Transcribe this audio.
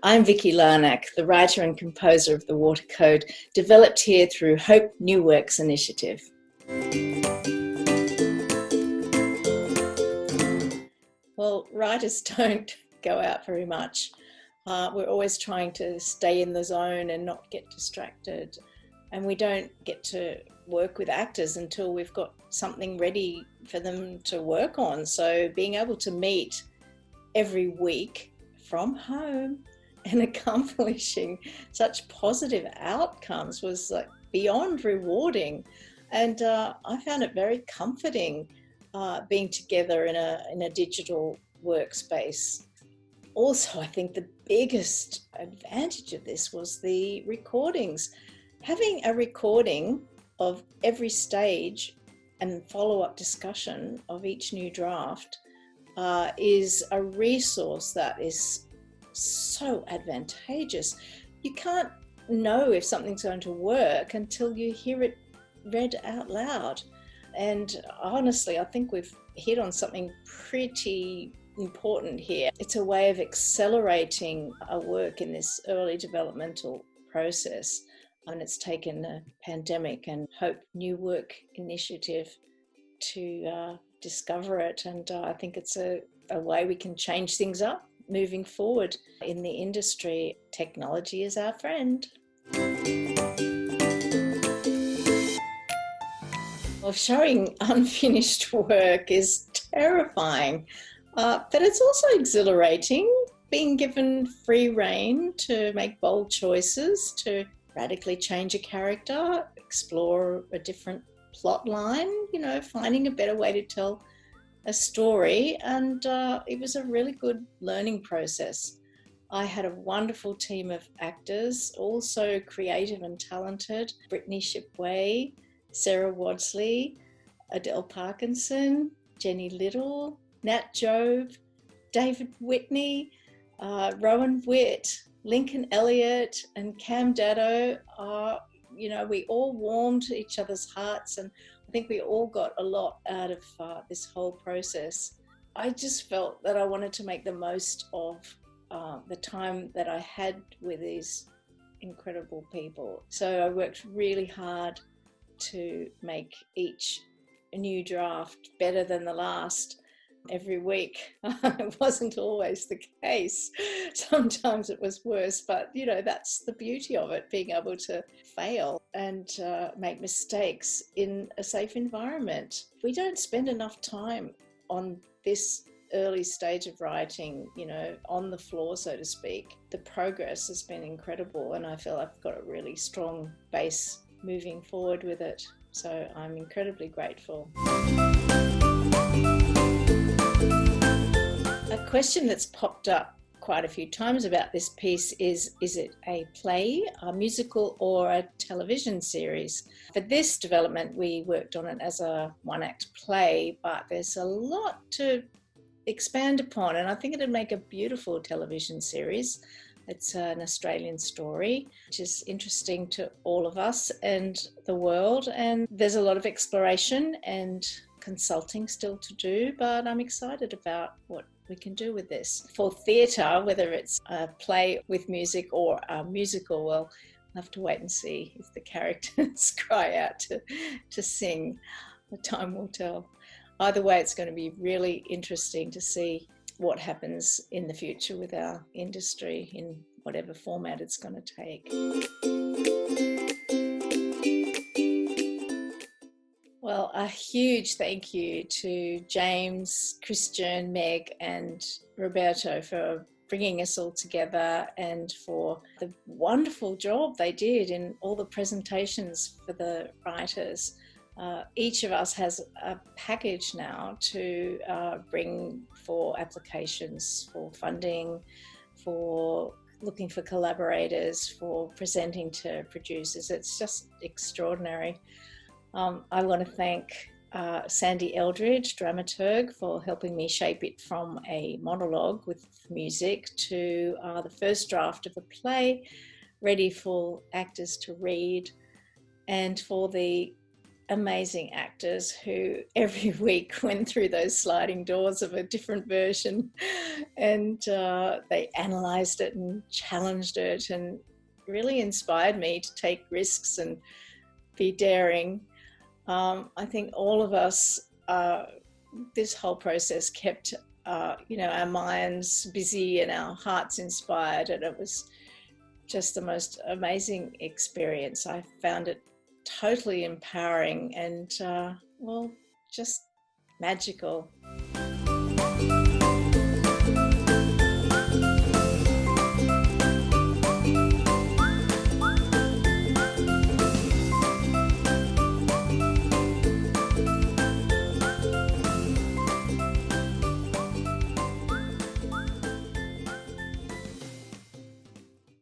I'm Vicki Larnach, the writer and composer of the Water Code, developed here through Hope New Works initiative. Well, writers don't go out very much. We're always trying to stay in the zone and not get distracted. And we don't get to work with actors until we've got something ready for them to work on. So being able to meet every week from home and accomplishing such positive outcomes was like beyond rewarding. And I found it very comforting being together in a digital workspace. Also, I think the biggest advantage of this was the recordings. Having a recording of every stage and follow-up discussion of each new draft is a resource that is so advantageous. You can't know if something's going to work until you hear it read out loud. And honestly, I think we've hit on something pretty important here. It's a way of accelerating our work in this early developmental process. And it's taken a pandemic and Hope New Work initiative to discover it. And I think it's a way we can change things up moving forward in the industry. Technology is our friend. Well, showing unfinished work is terrifying, but it's also exhilarating, being given free rein to make bold choices, to radically change a character, explore a different plot line, finding a better way to tell a story. And it was a really good learning process. I had a wonderful team of actors, also creative and talented. Brittany Shipway, Sarah Wadsley, Adele Parkinson, Jenny Little, Nat Jobe, David Whitney, Rowan Witt, Lincoln Elliott and Cam Daddo. We all warmed each other's hearts, and I think we all got a lot out of this whole process. I just felt that I wanted to make the most of the time that I had with these incredible people. So I worked really hard to make each new draft better than the last every week. It wasn't always the case. Sometimes it was worse, but that's the beauty of it, being able to fail and make mistakes in a safe environment. We don't spend enough time on this early stage of writing, on the floor, so to speak. The progress has been incredible, and I feel I've got a really strong base moving forward with it. So I'm incredibly grateful. A question that's popped up quite a few times about this piece is it a play, a musical, or a television series? For this development, we worked on it as a one-act play, but there's a lot to expand upon, and I think it'd make a beautiful television series. It's an Australian story, which is interesting to all of us and the world. And there's a lot of exploration and consulting still to do, but I'm excited about what we can do with this. For theatre, whether it's a play with music or a musical, well, I'll have to wait and see if the characters cry out to sing. The time will tell. Either way, it's going to be really interesting to see what happens in the future with our industry in whatever format it's going to take. Well, a huge thank you to James, Christian, Meg and Roberto for bringing us all together and for the wonderful job they did in all the presentations for the writers. Each of us has a package now to bring for applications, for funding, for looking for collaborators, for presenting to producers. It's just extraordinary. I want to thank Sandy Eldridge, dramaturg, for helping me shape it from a monologue with music to the first draft of a play ready for actors to read, and for the amazing actors who every week went through those sliding doors of a different version, and they analysed it and challenged it and really inspired me to take risks and be daring. I think all of us, this whole process kept our minds busy and our hearts inspired, and it was just the most amazing experience. I found it totally empowering and, just magical.